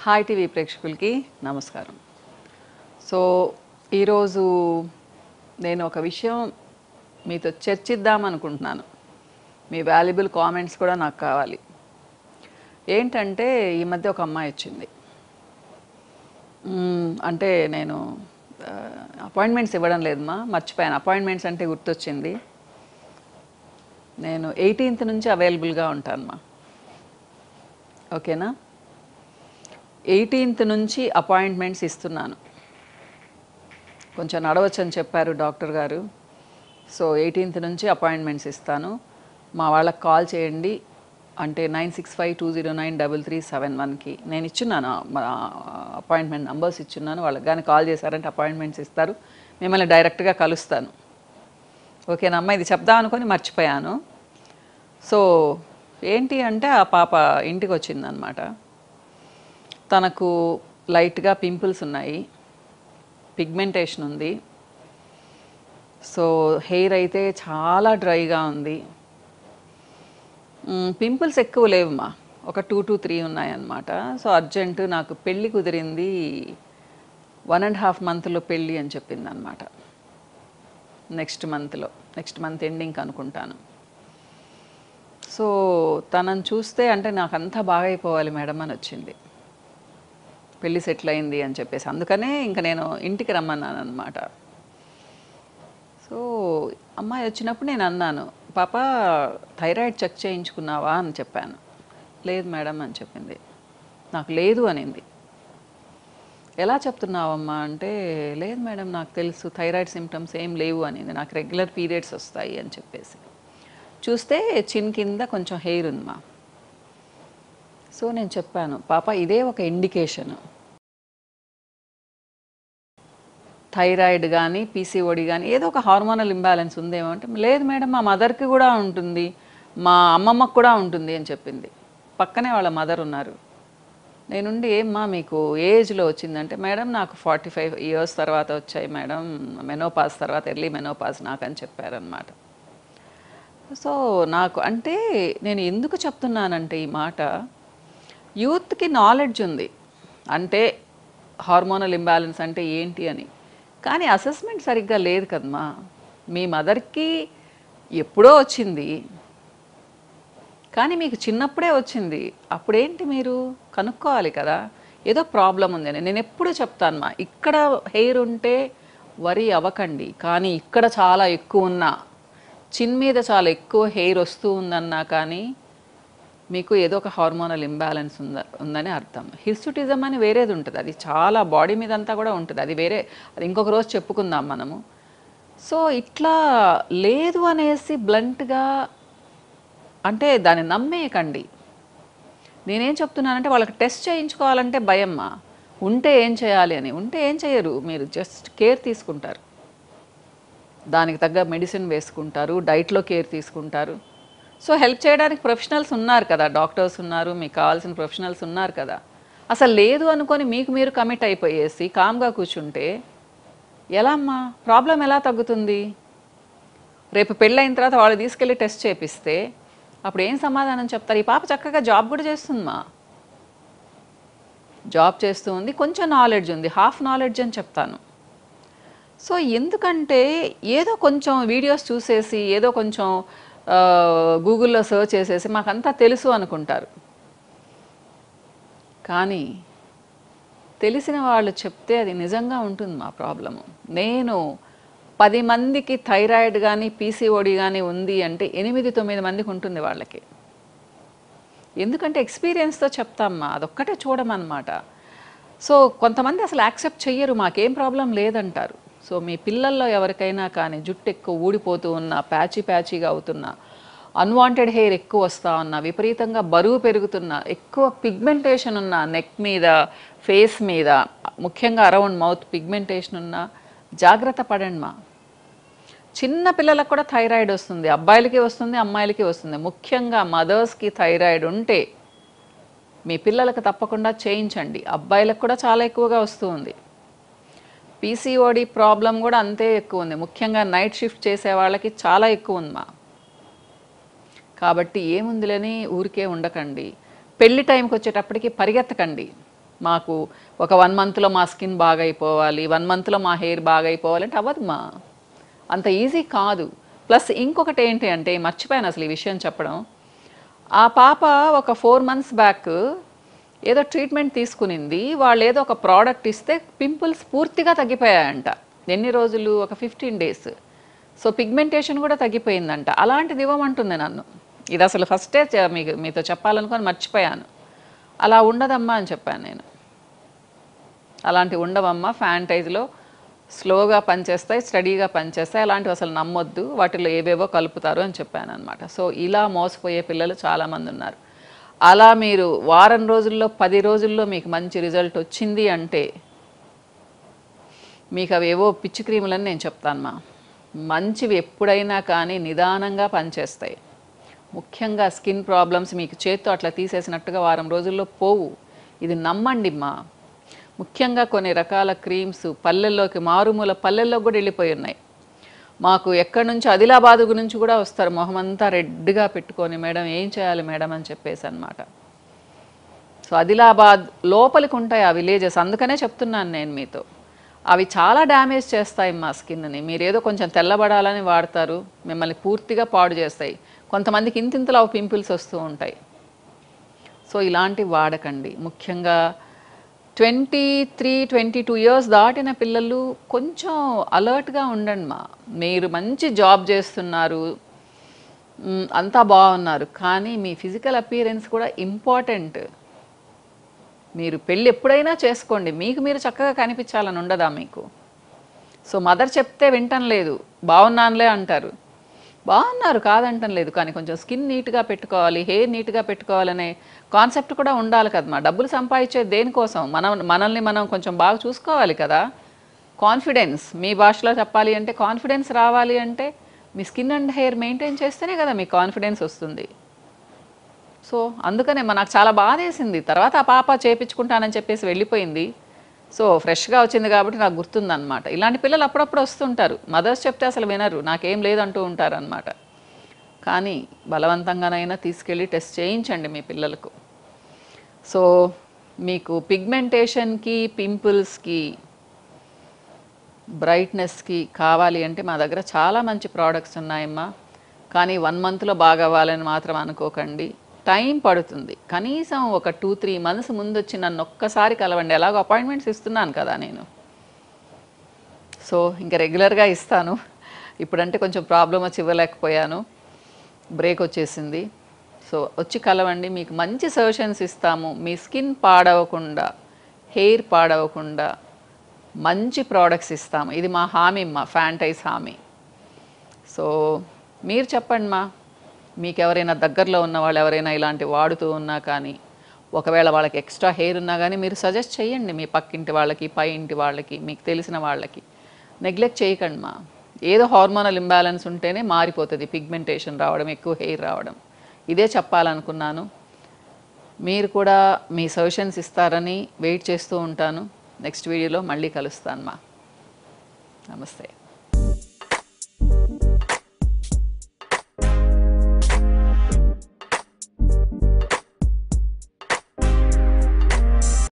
Hi TV ప్రేక్షకులకి నమస్కారం. So ఈరోజు నేను ఒక విషయం మీతో చర్చిద్దామనుకుంటున్నాను. మీ వాల్యుబుల్ కామెంట్స్ కూడా నాకు కావాలి. ఏంటంటే ఈ మధ్య ఒక అమ్మాయి వచ్చింది. అంటే నేను అపాయింట్మెంట్స్ ఇవ్వడం లేదమ్మా, మర్చిపోయాను. అపాయింట్మెంట్స్ అంటే గుర్తొచ్చింది. నేను 18th నుంచి అవైలబుల్గా ఉంటానమ్మా. ఓకేనా? 18th నుంచి అపాయింట్మెంట్స్ ఇస్తున్నాను. కొంచెం నడవచ్చని చెప్పారు డాక్టర్ గారు. సో 18th నుంచి అపాయింట్మెంట్స్ ఇస్తాను. మా వాళ్ళకి కాల్ చేయండి. అంటే 9652093371కి నేను ఇచ్చున్నాను, అపాయింట్మెంట్ నంబర్స్ ఇచ్చున్నాను. వాళ్ళకి కానీ కాల్ చేశారంటే అపాయింట్మెంట్స్ ఇస్తారు. మిమ్మల్ని డైరెక్ట్గా కలుస్తాను. ఓకేనా అమ్మ? ఇది చెప్దాం అనుకొని మర్చిపోయాను. సో ఏంటి అంటే ఆ పాప ఇంటికి వచ్చిందనమాట. తనకు లైట్గా పింపుల్స్ ఉన్నాయి, పిగ్మెంటేషన్ ఉంది. సో హెయిర్ అయితే చాలా డ్రైగా ఉంది. పింపుల్స్ ఎక్కువ లేవమ్మా, ఒక 2 to 3 ఉన్నాయన్నమాట. సో అర్జెంటు నాకు పెళ్ళి కుదిరింది, 1.5 monthలో పెళ్ళి అని చెప్పింది అనమాట. నెక్స్ట్ మంత్ ఎండింగ్ అనుకుంటాను. సో తనని చూస్తే అంటే నాకు అంతా బాగా అయిపోవాలి మేడం అని వచ్చింది. పెళ్ళి సెటిల్ అయింది అని చెప్పేసి, అందుకనే ఇంకా నేను ఇంటికి రమ్మన్నాను అనమాట. సో అమ్మాయి వచ్చినప్పుడు నేను అన్నాను, పాప థైరాయిడ్ చెక్ చేయించుకున్నావా అని చెప్పాను. లేదు మేడం అని చెప్పింది. నాకు లేదు అనింది. ఎలా చెప్తున్నావమ్మా అంటే, లేదు మేడం నాకు తెలుసు, థైరాయిడ్ సిమ్టమ్స్ ఏం లేవు అనింది. నాకు రెగ్యులర్ పీరియడ్స్ వస్తాయి అని చెప్పేసి. చూస్తే చిన్ కింద కొంచెం హెయిర్ ఉందమ్మా. సో నేను చెప్పాను, పాప ఇదే ఒక ఇండికేషన్, థైరాయిడ్ కానీ పీసీఓడి కానీ ఏదో ఒక హార్మోనల్ ఇంబ్యాలెన్స్ ఉందేమో అంటే, లేదు మేడం మా మదర్కి కూడా ఉంటుంది, మా అమ్మమ్మకు కూడా ఉంటుంది అని చెప్పింది. పక్కనే వాళ్ళ మదర్ ఉన్నారు. నేనుండి ఏమ్మా మీకు ఏజ్లో వచ్చిందంటే, మేడం నాకు 45 years తర్వాత వచ్చాయి మేడం, మెనోపాజ్ తర్వాత, ఎర్లీ మెనోపాజ్ నాకు అని చెప్పారనమాట. సో నాకు అంటే నేను ఎందుకు చెప్తున్నానంటే ఈ మాట, యూత్కి నాలెడ్జ్ ఉంది అంటే హార్మోనల్ ఇంబ్యాలెన్స్ అంటే ఏంటి అని, కానీ అసెస్మెంట్ సరిగ్గా లేదు కదమ్మా. మీ మదర్కి ఎప్పుడో వచ్చింది, కానీ మీకు చిన్నప్పుడే వచ్చింది. అప్పుడేంటి మీరు కనుక్కోవాలి కదా, ఏదో ప్రాబ్లం ఉందని. నేను ఎప్పుడు చెప్తానమ్మా, ఇక్కడ హెయిర్ ఉంటే వరి అవ్వకండి, కానీ ఇక్కడ చాలా ఎక్కువ ఉన్నా, చిన్ మీద చాలా ఎక్కువ హెయిర్ వస్తూ ఉందన్నా కానీ మీకు ఏదో ఒక హార్మోనల్ ఇంబ్యాలెన్స్ ఉందని అర్థం. హిర్సుటిజం అని వేరేది ఉంటుంది, అది చాలా బాడీ మీద అంతా కూడా ఉంటుంది, అది వేరే, అది ఇంకొక రోజు చెప్పుకుందాం మనము. సో ఇట్లా లేదు అనేసి బ్లంట్గా అంటే దాన్ని నమ్మేయకండి. నేనేం చెప్తున్నానంటే, వాళ్ళకి టెస్ట్ చేయించుకోవాలంటే భయమ్మా. ఉంటే ఏం చేయాలి అని, ఉంటే ఏం చేయరు, మీరు జస్ట్ కేర్ తీసుకుంటారు, దానికి తగ్గ మెడిసిన్ వేసుకుంటారు, డైట్లో కేర్ తీసుకుంటారు. సో హెల్ప్ చేయడానికి ప్రొఫెషనల్స్ ఉన్నారు కదా, డాక్టర్స్ ఉన్నారు, మీకు కావాల్సిన ప్రొఫెషనల్స్ ఉన్నారు కదా. అసలు లేదు అనుకొని మీకు మీరు కమిట్ అయిపోయేసి కామ్గా కూర్చుంటే ఎలా అమ్మా, ప్రాబ్లం ఎలా తగ్గుతుంది? రేపు పెళ్ళైన తర్వాత వాళ్ళు తీసుకెళ్ళి టెస్ట్ చేపిస్తే అప్పుడు ఏం సమాధానం చెప్తారు? ఈ పాప చక్కగా జాబ్ కూడా చేస్తుందమ్మా, జాబ్ చేస్తూ ఉంది, కొంచెం నాలెడ్జ్ ఉంది, హాఫ్ నాలెడ్జ్ అని చెప్తాను. సో ఎందుకంటే ఏదో కొంచెం వీడియోస్ చూసేసి, ఏదో కొంచెం గూగుల్లో సర్చ్ చేసేసి మాకంతా తెలుసు అనుకుంటారు. కానీ తెలిసిన వాళ్ళు చెప్తే అది నిజంగా ఉంటుంది మా ప్రాబ్లము. నేను 10 మందికి థైరాయిడ్ కానీ పీసీఓడి కానీ ఉంది అంటే 8-9 మందికి ఉంటుంది వాళ్ళకి. ఎందుకంటే ఎక్స్పీరియన్స్తో చెప్తామ్మా, అదొక్కటే చూడమన్నమాట. సో కొంతమంది అసలు యాక్సెప్ట్ చెయ్యరు, మాకేం ప్రాబ్లం లేదంటారు. సో మీ పిల్లల్లో ఎవరికైనా కానీ జుట్టు ఎక్కువ ఊడిపోతూ ఉన్నా, ప్యాచీగా అవుతున్నా, అన్వాంటెడ్ హెయిర్ ఎక్కువ వస్తూ ఉన్నా, విపరీతంగా బరువు పెరుగుతున్నా, ఎక్కువ పిగ్మెంటేషన్ ఉన్న నెక్ మీద, ఫేస్ మీద, ముఖ్యంగా అరౌండ్ మౌత్ పిగ్మెంటేషన్ ఉన్నా జాగ్రత్త పడండి మా. చిన్న పిల్లలకు కూడా థైరాయిడ్ వస్తుంది, అబ్బాయిలకి వస్తుంది, అమ్మాయిలకి వస్తుంది. ముఖ్యంగా మదర్స్కి థైరాయిడ్ ఉంటే మీ పిల్లలకు తప్పకుండా చేయించండి. అబ్బాయిలకు కూడా చాలా ఎక్కువగా వస్తూ ఉంది. పీసీఓడి ప్రాబ్లం కూడా అంతే ఎక్కువ ఉంది, ముఖ్యంగా నైట్ షిఫ్ట్ చేసే వాళ్ళకి చాలా ఎక్కువ ఉంది మా. కాబట్టి ఏముందిలేని ఊరికే ఉండకండి, పెళ్లి టైంకి వచ్చేటప్పటికి పరిగెత్తకండి. మాకు ఒక 1 మంత్లో మా స్కిన్ బాగా అయిపోవాలి, 1 మంత్లో మా హెయిర్ బాగా అయిపోవాలి అంటే అవ్వదు మా, అంత ఈజీ కాదు. ప్లస్ ఇంకొకటి ఏంటి అంటే మర్చిపోయాను అసలు ఈ విషయం చెప్పడం. ఆ పాప ఒక 4 మంత్స్ బ్యాక్ ఏదో ట్రీట్మెంట్ తీసుకునింది. వాళ్ళు ఏదో ఒక ప్రోడక్ట్ ఇస్తే పింపుల్స్ పూర్తిగా తగ్గిపోయాయంట. ఎన్ని రోజులు? ఒక 15 days. సో పిగ్మెంటేషన్ కూడా తగ్గిపోయిందంట. అలాంటిది ఇవ్వమంటుంది నన్ను. ఇది అసలు ఫస్టే మీతో చెప్పాలనుకొని మర్చిపోయాను. అలా ఉండదమ్మా అని చెప్పాను నేను. అలాంటివి ఉండవమ్మా, ఫ్యాంటైజ్లో స్లోగా పనిచేస్తాయి, స్టడీగా పనిచేస్తాయి, అలాంటివి అసలు నమ్మొద్దు, వాటిలో ఏవేవో కలుపుతారు అని చెప్పాను అనమాట. సో ఇలా మోసపోయే పిల్లలు చాలామంది ఉన్నారు. అలా మీరు వారం రోజుల్లో 10 రోజుల్లో మీకు మంచి రిజల్ట్ వచ్చింది అంటే మీకు అవేవో పిచ్చి క్రీములని నేను చెప్తానమ్మా. మంచివి ఎప్పుడైనా కానీ నిదానంగా పనిచేస్తాయి. ముఖ్యంగా స్కిన్ ప్రాబ్లమ్స్ మీకు చేత్తో అట్లా తీసేసినట్టుగా వారం రోజుల్లో పోవు. ఇది నమ్మండి మా. ముఖ్యంగా కొన్ని రకాల క్రీమ్స్ పల్లెల్లోకి, మారుమూల పల్లెల్లోకి కూడా వెళ్ళిపోయి ఉన్నాయి. మాకు ఎక్కడి నుంచి, ఆదిలాబాద్ నుంచి కూడా వస్తారు, మొహం అంతా రెడ్గా పెట్టుకొని, మేడం ఏం చేయాలి మేడం అని చెప్పేసి అనమాట. సో ఆదిలాబాద్ లోపలికి ఉంటాయి ఆ విలేజెస్, అందుకనే చెప్తున్నాను నేను మీతో. అవి చాలా డ్యామేజ్ చేస్తాయి మా స్కిన్ని. మీరేదో కొంచెం తెల్లబడాలని వాడతారు, మిమ్మల్ని పూర్తిగా పాడు చేస్తాయి. కొంతమందికి ఇంతింతలో పింపుల్స్ వస్తూ ఉంటాయి. సో ఇలాంటివి వాడకండి. ముఖ్యంగా 23-22 years దాటిన పిల్లలు కొంచెం అలర్ట్గా ఉండండి మా. మీరు మంచి జాబ్ చేస్తున్నారు, అంతా బాగున్నారు, కానీ మీ ఫిజికల్ అపియరెన్స్ కూడా ఇంపార్టెంట్. మీరు పెళ్ళి ఎప్పుడైనా చేసుకోండి, మీకు మీరు చక్కగా కనిపించాలని ఉండదా మీకు? సో మదర్ చెప్తే వింటం లేదు, బాగున్నానులే అంటారు. బాగున్నారు కాదంటం లేదు, కానీ కొంచెం స్కిన్ నీట్గా పెట్టుకోవాలి, హెయిర్ నీట్గా పెట్టుకోవాలనే కాన్సెప్ట్ కూడా ఉండాలి కదమ్మా. డబ్బులు సంపాదించేది దేనికోసం? మనల్ని మనం కొంచెం బాగా చూసుకోవాలి కదా. కాన్ఫిడెన్స్, మీ భాషలో చెప్పాలి అంటే కాన్ఫిడెన్స్ రావాలి అంటే మీ స్కిన్ అండ్ హెయిర్ మెయింటైన్ చేస్తేనే కదా మీకు కాన్ఫిడెన్స్ వస్తుంది. సో అందుకనే నాకు చాలా బాధ వేసింది. తర్వాత ఆ పాప చేయించుకుంటానని చెప్పేసి వెళ్ళిపోయింది. సో ఫ్రెష్గా వచ్చింది కాబట్టి నాకు గుర్తుందనమాట. ఇలాంటి పిల్లలు అప్పుడప్పుడు వస్తుంటారు, మదర్స్ చెప్తే అసలు వినరు, నాకేం లేదంటూ ఉంటారు అనమాట. కానీ బలవంతంగానైనా తీసుకెళ్ళి టెస్ట్ చేయించండి మీ పిల్లలకు. సో మీకు పిగ్మెంటేషన్కి, పింపుల్స్కి, బ్రైట్నెస్కి కావాలి అంటే మా దగ్గర చాలా మంచి ప్రోడక్ట్స్ ఉన్నాయమ్మా. కానీ 1 monthలో బాగా అవ్వాలని మాత్రం అనుకోకండి, టైం పడుతుంది. కనీసం ఒక 2-3 months ముందు వచ్చి నన్ను ఒక్కసారి కలవండి. ఎలాగో అపాయింట్మెంట్స్ ఇస్తున్నాను కదా నేను. సో ఇంకా రెగ్యులర్గా ఇస్తాను. ఇప్పుడంటే కొంచెం ప్రాబ్లం వచ్చి ఇవ్వలేకపోయాను, బ్రేక్ వచ్చేసింది. సో వచ్చి కలవండి, మీకు మంచి సజెషన్స్ ఇస్తాము. మీ స్కిన్ పాడవకుండా, హెయిర్ పాడవకుండా మంచి ప్రోడక్ట్స్ ఇస్తాము. ఇది మా హామీ, మా ఫ్యాంటైజ్ హామీ. సో మీరు చెప్పండి మా, మీకు ఎవరైనా దగ్గరలో ఉన్న వాళ్ళు ఎవరైనా ఇలాంటి వాడుతూ ఉన్నా కానీ, ఒకవేళ వాళ్ళకి ఎక్స్ట్రా హెయిర్ ఉన్నా కానీ మీరు సజెస్ట్ చేయండి మీ పక్కింటి వాళ్ళకి, పై ఇంటి వాళ్ళకి, మీకు తెలిసిన వాళ్ళకి. నెగ్లెక్ట్ చేయకండి మా. ఏదో హార్మోనల్ ఇంబ్యాలెన్స్ ఉంటేనే మారిపోతుంది పిగ్మెంటేషన్ రావడం, ఎక్కువ హెయిర్ రావడం. ఇదే చెప్పాలనుకున్నాను. మీరు కూడా మీ సజెషన్స్ ఇస్తారని వెయిట్ చేస్తూ ఉంటాను. నెక్స్ట్ వీడియోలో మళ్ళీ కలుస్తాను మా. నమస్తే.